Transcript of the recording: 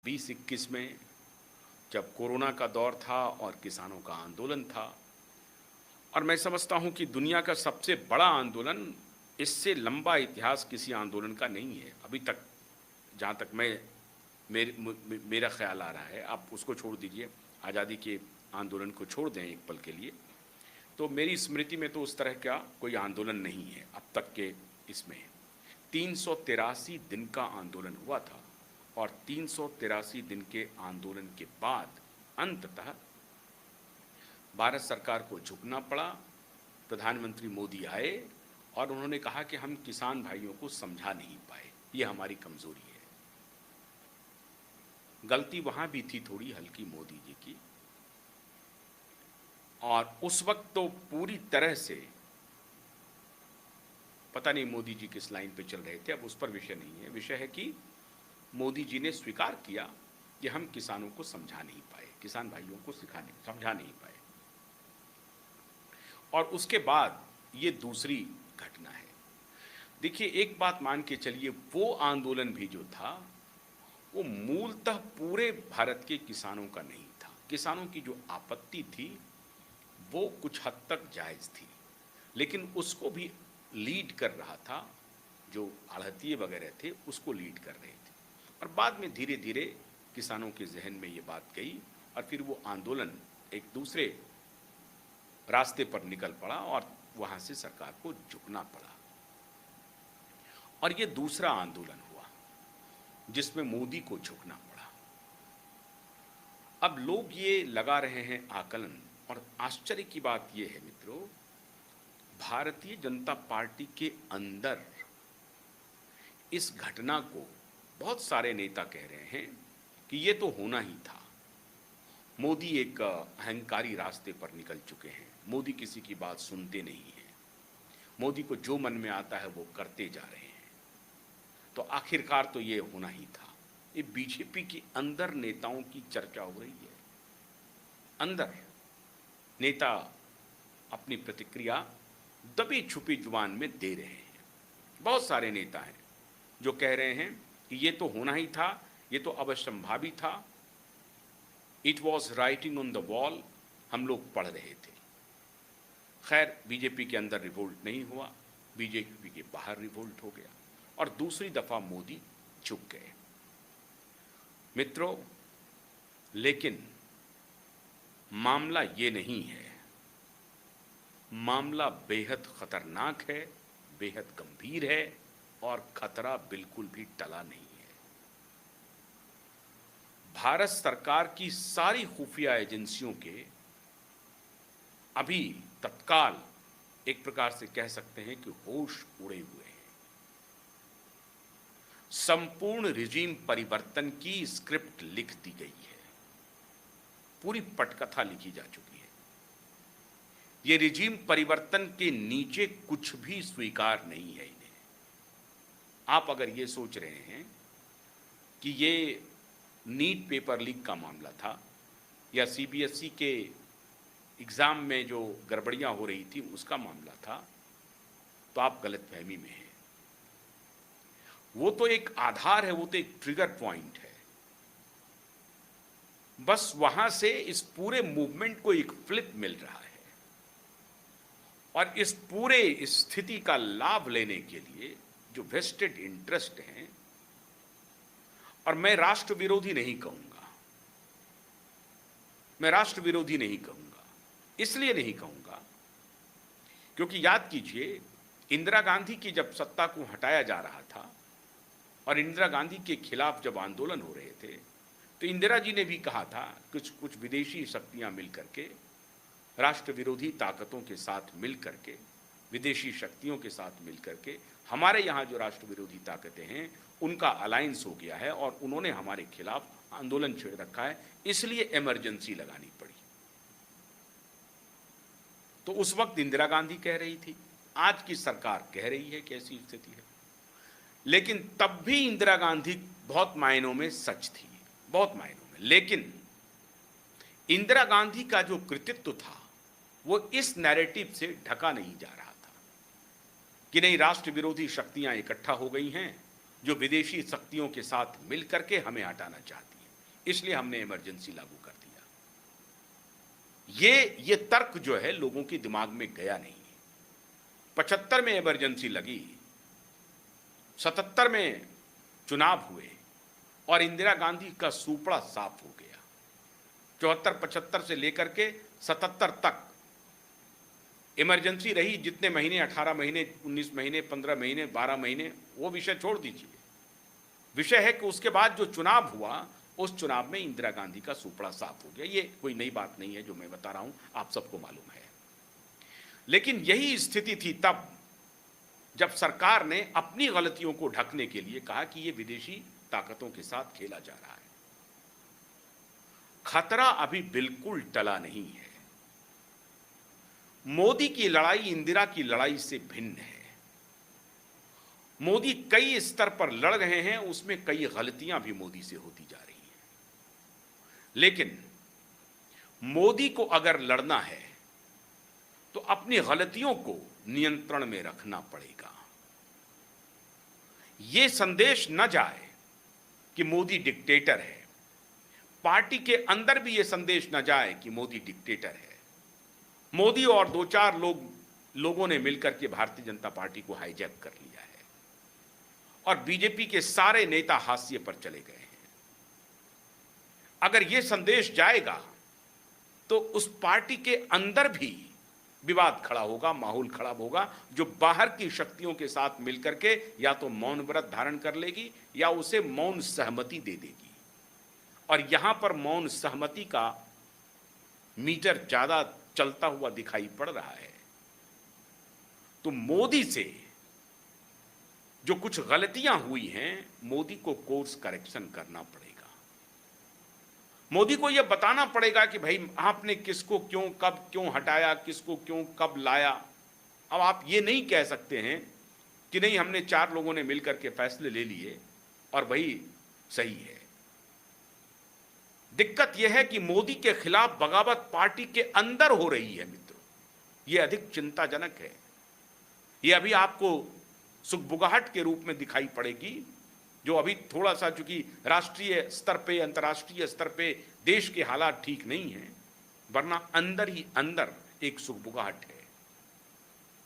2021 में जब कोरोना का दौर था और किसानों का आंदोलन था और मैं समझता हूं कि दुनिया का सबसे बड़ा आंदोलन, इससे लंबा इतिहास किसी आंदोलन का नहीं है अभी तक, जहां तक मेरा ख्याल आ रहा है। आप उसको छोड़ दीजिए, आज़ादी के आंदोलन को छोड़ दें एक पल के लिए, तो मेरी स्मृति में तो उस तरह का कोई आंदोलन नहीं है अब तक के। इसमें 383 दिन का आंदोलन हुआ था और 383 दिन के आंदोलन के बाद अंततः भारत सरकार को झुकना पड़ा। प्रधानमंत्री मोदी आए और उन्होंने कहा कि हम किसान भाइयों को समझा नहीं पाए, ये हमारी कमजोरी है। गलती वहां भी थी थोड़ी हल्की मोदी जी की, और उस वक्त तो पूरी तरह से पता नहीं मोदी जी किस लाइन पे चल रहे थे, अब उस पर विषय नहीं है। विषय है कि मोदी जी ने स्वीकार किया कि हम किसानों को समझा नहीं पाए, किसान भाइयों को समझा नहीं पाए। और उसके बाद ये दूसरी घटना है। देखिए, एक बात मान के चलिए, वो आंदोलन भी जो था वो मूलतः पूरे भारत के किसानों का नहीं था। किसानों की जो आपत्ति थी वो कुछ हद तक जायज थी, लेकिन उसको भी लीड कर रहा था जो आढ़तिये वगैरह थे, उसको लीड कर रहे थे। और बाद में धीरे धीरे किसानों के जहन में ये बात गई और फिर वो आंदोलन एक दूसरे रास्ते पर निकल पड़ा और वहां से सरकार को झुकना पड़ा। और ये दूसरा आंदोलन हुआ जिसमें मोदी को झुकना पड़ा। अब लोग ये लगा रहे हैं आकलन, और आश्चर्य की बात यह है मित्रों, भारतीय जनता पार्टी के अंदर इस घटना को बहुत सारे नेता कह रहे हैं कि ये तो होना ही था। मोदी एक अहंकारी रास्ते पर निकल चुके हैं, मोदी किसी की बात सुनते नहीं हैं, मोदी को जो मन में आता है वो करते जा रहे हैं, तो आखिरकार तो ये होना ही था। ये बीजेपी के अंदर नेताओं की चर्चा हो रही है। अंदर नेता अपनी प्रतिक्रिया दबी छुपी जुबान में दे रहे हैं। बहुत सारे नेता हैं जो कह रहे हैं कि ये तो होना ही था, ये तो अवश्यंभावी था, it was writing on the wall, हम लोग पढ़ रहे थे। खैर, बीजेपी के अंदर रिवोल्ट नहीं हुआ, बीजेपी के बाहर रिवोल्ट हो गया और दूसरी दफा मोदी झुक गए। मित्रों, लेकिन मामला ये नहीं है, मामला बेहद खतरनाक है, बेहद गंभीर है और खतरा बिल्कुल भी टला नहीं है। भारत सरकार की सारी खुफिया एजेंसियों के अभी तत्काल एक प्रकार से कह सकते हैं कि होश उड़े हुए हैं। संपूर्ण रिजीम परिवर्तन की स्क्रिप्ट लिख दी गई है, पूरी पटकथा लिखी जा चुकी है। ये रिजीम परिवर्तन के नीचे कुछ भी स्वीकार नहीं है इन्हें। आप अगर ये सोच रहे हैं कि ये नीट पेपर लीक का मामला था या सीबीएसई के एग्जाम में जो गड़बड़ियां हो रही थी उसका मामला था, तो आप गलतफहमी में हैं। वो तो एक आधार है, वो तो एक ट्रिगर पॉइंट है। बस वहां से इस पूरे मूवमेंट को एक फ्लिप मिल रहा है और इस पूरे स्थिति का लाभ लेने के लिए जो वेस्टेड इंटरेस्ट हैं, और मैं राष्ट्र विरोधी नहीं कहूंगा, मैं राष्ट्र विरोधी नहीं कहूंगा, इसलिए नहीं कहूंगा क्योंकि याद कीजिए, इंदिरा गांधी की जब सत्ता को हटाया जा रहा था और इंदिरा गांधी के खिलाफ जब आंदोलन हो रहे थे, तो इंदिरा जी ने भी कहा था कुछ विदेशी शक्तियां मिलकर के, राष्ट्र विरोधी ताकतों के साथ मिलकर के, विदेशी शक्तियों के साथ मिलकर के, हमारे यहाँ जो राष्ट्र विरोधी ताकतें हैं उनका अलायंस हो गया है और उन्होंने हमारे खिलाफ आंदोलन छेड़ रखा है, इसलिए इमरजेंसी लगानी पड़ी। तो उस वक्त इंदिरा गांधी कह रही थी, आज की सरकार कह रही है कि ऐसी स्थिति है। लेकिन तब भी इंदिरा गांधी बहुत मायनों में सच थी, बहुत मायनों में। लेकिन इंदिरा गांधी का जो कृतित्व था वो इस नैरेटिव से ढका नहीं जा रहा था कि नहीं, राष्ट्र विरोधी शक्तियां इकट्ठा हो गई हैं जो विदेशी शक्तियों के साथ मिलकर के हमें हटाना चाहती हैं। इसलिए हमने इमरजेंसी लागू कर दिया। ये तर्क जो है लोगों के दिमाग में गया नहीं। 75 में इमरजेंसी लगी, 77 में चुनाव हुए और इंदिरा गांधी का सूपड़ा साफ हो गया। 74-75 से लेकर के 77 तक इमरजेंसी रही। जितने महीने, 18 महीने, 19 महीने, 15 महीने, 12 महीने, वो विषय छोड़ दीजिए। विषय है कि उसके बाद जो चुनाव हुआ, उस चुनाव में इंदिरा गांधी का सूपड़ा साफ हो गया। ये कोई नई बात नहीं है जो मैं बता रहा हूं, आप सबको मालूम है। लेकिन यही स्थिति थी तब जब सरकार ने अपनी गलतियों को ढकने के लिए कहा कि ये विदेशी ताकतों के साथ खेला जा रहा है। खतरा अभी बिल्कुल टला नहीं है। मोदी की लड़ाई इंदिरा की लड़ाई से भिन्न है। मोदी कई स्तर पर लड़ रहे हैं, उसमें कई गलतियां भी मोदी से होती जा रही हैं। लेकिन मोदी को अगर लड़ना है तो अपनी गलतियों को नियंत्रण में रखना पड़ेगा। यह संदेश न जाए कि मोदी डिक्टेटर है। पार्टी के अंदर भी यह संदेश न जाए कि मोदी डिक्टेटर है। मोदी और 2-4 लोगों ने मिलकर के भारतीय जनता पार्टी को हाईजैक कर लिया है और बीजेपी के सारे नेता हाशिए पर चले गए हैं। अगर यह संदेश जाएगा तो उस पार्टी के अंदर भी विवाद खड़ा होगा, माहौल खराब होगा, जो बाहर की शक्तियों के साथ मिलकर के या तो मौन व्रत धारण कर लेगी या उसे मौन सहमति दे देगी। और यहां पर मौन सहमति का मीटर ज्यादा चलता हुआ दिखाई पड़ रहा है। तो मोदी से जो कुछ गलतियां हुई हैं, मोदी को कोर्स करेक्शन करना पड़ेगा। मोदी को यह बताना पड़ेगा कि भाई आपने किसको क्यों, कब क्यों हटाया, किसको क्यों, कब लाया। अब आप ये नहीं कह सकते हैं कि नहीं, हमने 4 लोगों ने मिलकर के फैसले ले लिए और वही सही है। दिक्कत यह है कि मोदी के खिलाफ बगावत पार्टी के अंदर हो रही है मित्रों। यह अधिक चिंताजनक है। यह अभी आपको सुगबुगाहट के रूप में दिखाई पड़ेगी, जो अभी थोड़ा सा, चूंकि राष्ट्रीय स्तर पे, अंतर्राष्ट्रीय स्तर पे देश के हालात ठीक नहीं हैं, वरना अंदर ही अंदर एक सुगबुगाहट है।